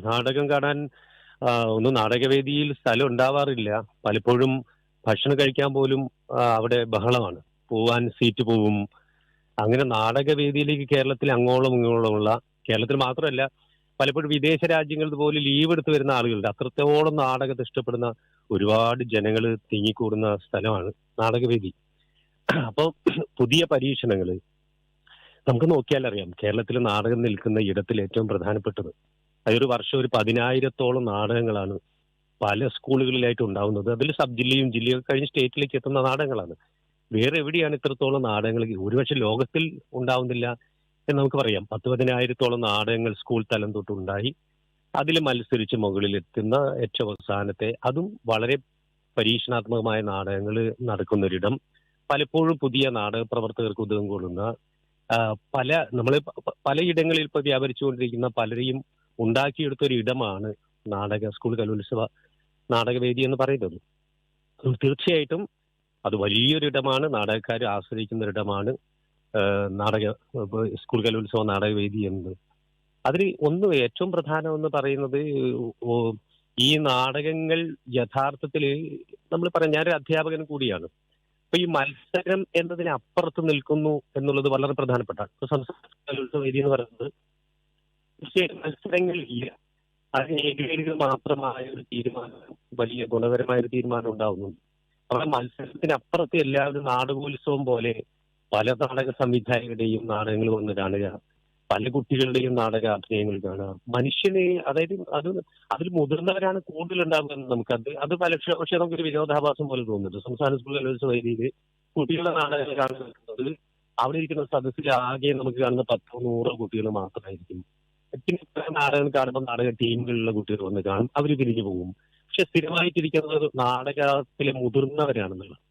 നാടകം കാണാൻ ഒന്നും നാടകവേദിയിൽ സ്ഥലം ഉണ്ടാവാറില്ല. പലപ്പോഴും ഭക്ഷണം കഴിക്കാൻ പോലും അവിടെ ബഹളമാണ്. പോവാൻ സീറ്റ് പോവും. അങ്ങനെ നാടകവേദിയിലേക്ക് കേരളത്തിൽ അങ്ങോളം ഇങ്ങോളമുള്ള, കേരളത്തിൽ മാത്രമല്ല പലപ്പോഴും വിദേശ രാജ്യങ്ങളിൽ പോലും ലീവ് എടുത്ത് വരുന്ന ആളുകളുണ്ട്. അത്രത്തോളം നാടകത്തെ ഇഷ്ടപ്പെടുന്ന ഒരുപാട് ജനങ്ങൾ തിങ്ങിക്കൂടുന്ന സ്ഥലമാണ് നാടകവേദി. അപ്പോൾ പുതിയ പരീക്ഷണങ്ങൾ നമുക്ക് നോക്കിയാൽ അറിയാം. കേരളത്തിൽ നാടകം നിൽക്കുന്ന ഇടത്തിൽ ഏറ്റവും പ്രധാനപ്പെട്ടത് അതൊരു വർഷം ഒരു 10,000-ഓളം നാടകങ്ങളാണ് പല സ്കൂളുകളിലായിട്ട് ഉണ്ടാവുന്നത്. അതിൽ സബ് ജില്ലയും ജില്ലയും കഴിഞ്ഞ് സ്റ്റേറ്റിലേക്ക് എത്തുന്ന നാടകങ്ങളാണ്. വേറെ എവിടെയാണ് ഇത്രത്തോളം നാടകങ്ങൾ ഒരുപക്ഷെ ലോകത്തിൽ ഉണ്ടാവുന്നില്ല എന്ന് നമുക്ക് പറയാം. 10,000-ഓളം നാടകങ്ങൾ സ്കൂൾ തലം തൊട്ടുണ്ടായി. അതിൽ മത്സരിച്ച് മുകളിലെത്തുന്ന ഏറ്റവും അവസാനത്തെ, അതും വളരെ പരീക്ഷണാത്മകമായ നാടകങ്ങൾ നടക്കുന്നൊരിടം, പലപ്പോഴും പുതിയ നാടക പ്രവർത്തകർക്ക് ഉതകം കൊള്ളുന്ന നമ്മൾ പലയിടങ്ങളിൽ ഇപ്പോൾ വ്യാപരിച്ചുകൊണ്ടിരിക്കുന്ന പലരെയും ഉണ്ടാക്കിയെടുത്ത ഒരു ഇടമാണ് സ്കൂൾ കലോത്സവ നാടകവേദി എന്ന് പറയുന്നത്. തീർച്ചയായിട്ടും അത് വലിയൊരിടമാണ്, നാടകക്കാർ ആശ്രയിക്കുന്ന ഒരിടമാണ് സ്കൂൾ കലോത്സവ നാടകവേദി എന്നത്. അതിൽ ഏറ്റവും പ്രധാനം എന്ന് പറയുന്നത് ഈ നാടകങ്ങൾ യഥാർത്ഥത്തിൽ നമ്മൾ പറയാം, ഞാനൊരു അധ്യാപകൻ കൂടിയാണ്. അപ്പൊ ഈ മത്സരം എന്നതിന് അപ്പുറത്ത് നിൽക്കുന്നു എന്നുള്ളത് വളരെ പ്രധാനപ്പെട്ട. സംസ്ഥാന കലോത്സവ വേദി എന്ന് പറയുന്നത് തീർച്ചയായിട്ടും മത്സരങ്ങളില്ല, അതിന് ഏകവേദികൾ മാത്രമായ ഒരു തീരുമാനം, വലിയ ഗുണകരമായ ഒരു തീരുമാനം ഉണ്ടാവുന്നുണ്ട്. അവിടെ മത്സരത്തിനപ്പുറത്ത് എല്ലാവരും നാടകോത്സവം പോലെ പല നാടക സംവിധായകരുടെയും നാടകങ്ങൾ വന്ന് കാണുക, പല കുട്ടികളുടെയും നാടക അഭിനയങ്ങൾ കാണുക. മനുഷ്യനെ, അതായത് അതിൽ മുതിർന്നവരാണ് കൂടുതൽ ഉണ്ടാവുക എന്ന് അത് പക്ഷേ നമുക്കൊരു വിരോധാഭാസം പോലെ തോന്നുന്നുണ്ട്. സംസ്ഥാന സ്കൂൾ കലോത്സവ വേദിയിൽ കുട്ടികളുടെ നാടകങ്ങൾ കാണുന്നത് അവിടെ ഇരിക്കുന്ന സദസ്സിൽ ആകെ നമുക്ക് കാണുന്ന 10-100 കുട്ടികൾ മാത്രമായിരിക്കും. പിന്നെ നാടകം കാണുമ്പോൾ നാടക ടീമുകളിലുള്ള കുട്ടികൾ വന്ന് കാണും, അവർ പിരിഞ്ഞു പോകും. പക്ഷെ സ്ഥിരമായിട്ടിരിക്കുന്നത് നാടകത്തിലെ മുതിർന്നവരാണെന്നുള്ളത്.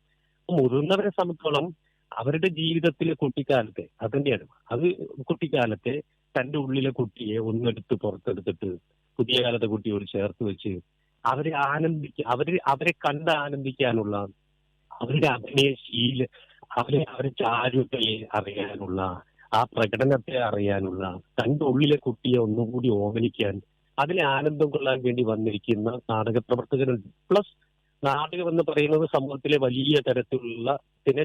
മുതിർന്നവരെ സംബന്ധിച്ചോളം അവരുടെ ജീവിതത്തിലെ കുട്ടിക്കാലത്തെ അത് തന്നെയാണ്. അത് കുട്ടിക്കാലത്തെ തന്റെ ഉള്ളിലെ കുട്ടിയെ ഒന്നെടുത്ത് പുറത്തെടുത്തിട്ട് പുതിയ കാലത്തെ കുട്ടിയോട് ചേർത്ത് വെച്ച് അവരെ കണ്ട് ആനന്ദിക്കാനുള്ള, അവരുടെ അഭിനയശീല, അവരെ ചാരുതയെ അറിയാനുള്ള, ആ പ്രകടനത്തെ അറിയാനുള്ള, തന്റെ ഉള്ളിലെ കുട്ടിയെ ഒന്നുകൂടി ഓമനിക്കാൻ, അതിലെ ആനന്ദം കൊള്ളാൻ വേണ്ടി വന്നിരിക്കുന്ന നാടക പ്രവർത്തകരുണ്ട്. പ്ലസ് നാടകം എന്ന് പറയുന്നത് സമൂഹത്തിലെ വലിയ തരത്തിലുള്ള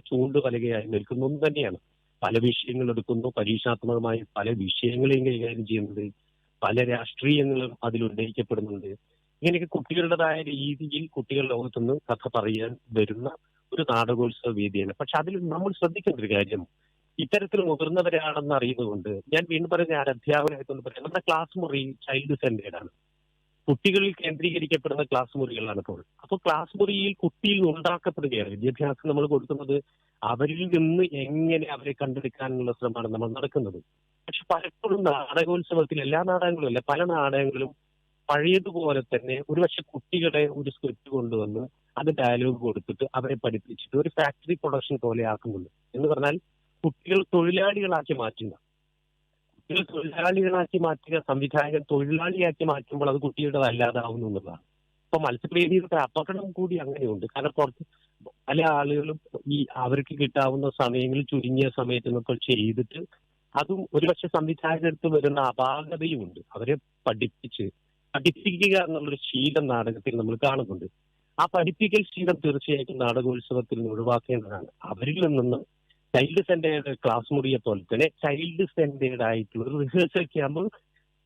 ചൂണ്ടുവലകയായി നിൽക്കുന്ന ഒന്ന് തന്നെയാണ്. പല വിഷയങ്ങൾ എടുക്കുന്നു, പരീക്ഷണാത്മകമായി പല വിഷയങ്ങളെയും കൈകാര്യം ചെയ്യുന്നത്, പല രാഷ്ട്രീയങ്ങളും അതിൽ ഉന്നയിക്കപ്പെടുന്നുണ്ട്. ഇങ്ങനെയൊക്കെ കുട്ടികളുടേതായ രീതിയിൽ കുട്ടികൾ ലോകത്തുനിന്ന് കഥ പറയാൻ വരുന്ന ഒരു നാടകോത്സവ വേദിയാണ്. പക്ഷെ അതിൽ നമ്മൾ ശ്രദ്ധിക്കേണ്ട ഒരു കാര്യം, ഇത്തരത്തിൽ മുതിർന്നവരാണെന്ന് അറിയുന്നതുകൊണ്ട്, ഞാൻ വീണ്ടും പറയുന്ന ഞാൻ അധ്യാപകനായിക്കൊണ്ട് പറയാം, നമ്മുടെ ക്ലാസ് മുറി ചൈൽഡ് സെന്റേഡ് ആണ്. കുട്ടികളിൽ കേന്ദ്രീകരിക്കപ്പെടുന്ന ക്ലാസ് മുറികളാണ് ഇപ്പോൾ. അപ്പോൾ ക്ലാസ് മുറിയിൽ കുട്ടിയിൽ ഉണ്ടാക്കപ്പെടുകയാണ് വിദ്യാഭ്യാസം നമ്മൾ കൊടുക്കുന്നത്. അവരിൽ നിന്ന് എങ്ങനെ അവരെ കണ്ടെടുക്കാനുള്ള ശ്രമമാണ് നമ്മൾ നടക്കുന്നത്. പക്ഷെ പലപ്പോഴും നാടകോത്സവത്തിൽ, എല്ലാ നാടകങ്ങളും അല്ല, പല നാടകങ്ങളും പഴയതുപോലെ തന്നെ ഒരുപക്ഷെ കുട്ടികളെ ഒരു സ്ക്രിപ്റ്റ് കൊണ്ടുവന്ന് അത് ഡയലോഗ് കൊടുത്തിട്ട് അവരെ പഠിപ്പിച്ചിട്ട് ഒരു ഫാക്ടറി പ്രൊഡക്ഷൻ പോലെ ആക്കുന്നുണ്ട്. എന്ന് പറഞ്ഞാൽ കുട്ടികൾ തൊഴിലാളികളാക്കി മാറ്റുക. സംവിധായകൻ തൊഴിലാളിയാക്കി മാറ്റുമ്പോൾ അത് കുട്ടിയുടെ അല്ലാതാവുന്നു എന്നുള്ളതാണ്. അപ്പൊ മത്സരവേദിയുടെ അപകടം കൂടി അങ്ങനെയുണ്ട്. കാരണം പല ആളുകളും അവർക്ക് കിട്ടാവുന്ന സമയങ്ങളിൽ ചുരുങ്ങിയ സമയത്ത് നിന്നൊക്കെ ചെയ്തിട്ട് അതും ഒരുപക്ഷെ സംവിധായകർക്ക് വരുന്ന അപാകതയുമുണ്ട്. അവരെ പഠിപ്പിക്കുക എന്നുള്ളൊരു ശീലം നാടകത്തിൽ നമ്മൾ കാണുന്നുണ്ട്. ആ പഠിപ്പിക്കൽ ശീലം തീർച്ചയായിട്ടും നാടകോത്സവത്തിൽ നിന്ന് ഒഴിവാക്കേണ്ടതാണ്. അവരിൽ നിന്ന് ചൈൽഡ് സെന്റേഡ് ക്ലാസ് മുറിയെ പോലെ തന്നെ ചൈൽഡ് സെന്റേഡ് ആയിട്ടുള്ള ഒരു റിഹേഴ്സൽ ക്യാമ്പ്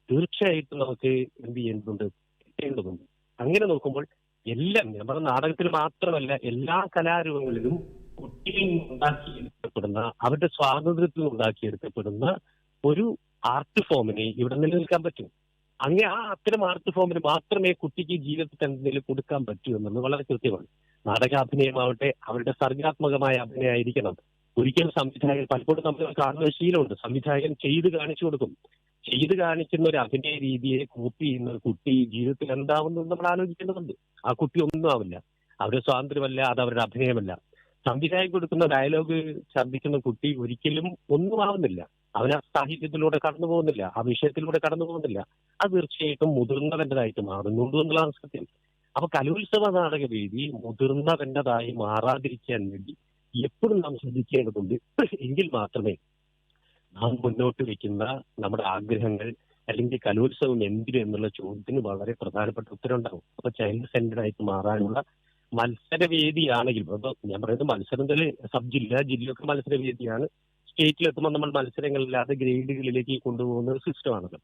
തീർച്ചയായിട്ടും നമുക്ക് കിട്ടേണ്ടതുണ്ട്. അങ്ങനെ നോക്കുമ്പോൾ എല്ലാം, നമ്മുടെ നാടകത്തിൽ മാത്രമല്ല, എല്ലാ കലാരൂപങ്ങളിലും കുട്ടികളിൽ ഉണ്ടാക്കിയെടുക്കപ്പെടുന്ന, അവരുടെ സ്വാതന്ത്ര്യത്തിൽ ഉണ്ടാക്കിയെടുക്കപ്പെടുന്ന ഒരു ആർട്ട് ഫോമിനെ ഇവിടെ നിലനിൽക്കാൻ പറ്റും. അങ്ങനെ അത്തരം ആർട്ട് ഫോമിന് മാത്രമേ കുട്ടിക്ക് ജീവിതത്തിൽ എന്തെങ്കിലും കൊടുക്കാൻ പറ്റൂ എന്നുള്ളത് വളരെ കൃത്യമാണ്. നാടകാഭിനയമാവട്ടെ അവരുടെ സർഗാത്മകമായ അഭിനയമായിരിക്കണം. ഒരിക്കലും സംവിധായകൻ, പലപ്പോഴും നമ്മൾ കാണുന്ന ശീലമുണ്ട്, സംവിധായകൻ ചെയ്ത് കാണിച്ചു കൊടുക്കും. ചെയ്ത് കാണിക്കുന്ന ഒരു അഭിനയ രീതിയെ കോപ്പി ചെയ്യുന്ന ഒരു കുട്ടി ജീവിതത്തിൽ എന്താവുന്നു നമ്മൾ ആലോചിക്കേണ്ടതുണ്ട്. ആ കുട്ടി ഒന്നും ആവില്ല. അവരുടെ സ്വാതന്ത്ര്യമല്ല, അത് അവരുടെ അഭിനയമല്ല. സംവിധായകൻ കൊടുക്കുന്ന ഡയലോഗ് ഛർദ്ദിക്കുന്ന കുട്ടി ഒരിക്കലും ഒന്നും ആവുന്നില്ല. അവൻ ആ സാഹിത്യത്തിലൂടെ കടന്നു പോകുന്നില്ല, ആ വിഷയത്തിലൂടെ കടന്നു പോകുന്നില്ല. അത് തീർച്ചയായിട്ടും മുതിർന്നവൻ്റെതായിട്ട് മാറുന്നുണ്ട് എന്നുള്ളതാണ് സത്യം. അപ്പൊ കലോത്സവ നാടകവേദി മുതിർന്നവൻ്റെതായി മാറാതിരിക്കാൻ വേണ്ടി എപ്പോഴും നാം ശ്രദ്ധിക്കേണ്ടതുണ്ട്. എങ്കിൽ മാത്രമേ നാം മുന്നോട്ട് വെക്കുന്ന നമ്മുടെ ആഗ്രഹങ്ങൾ അല്ലെങ്കിൽ കലോത്സവം എന്തിനു എന്നുള്ള ചോദ്യത്തിന് വളരെ പ്രധാനപ്പെട്ട ഉത്തരം ഉണ്ടാവും. അപ്പൊ ചൈൽഡ് സെന്റഡ് ആയിട്ട് മാറാനുള്ള മത്സരവേദിയാണെങ്കിൽ, അപ്പൊ ഞാൻ പറയുന്നത് മത്സരത്തിൽ സബ് ജില്ല ജില്ലയൊക്കെ മത്സരവേദിയാണ്. സ്റ്റേറ്റിലെത്തുമ്പോൾ നമ്മൾ മത്സരങ്ങളില്ലാതെ ഗ്രേഡുകളിലേക്ക് കൊണ്ടുപോകുന്ന ഒരു സിസ്റ്റമാണല്ലോ.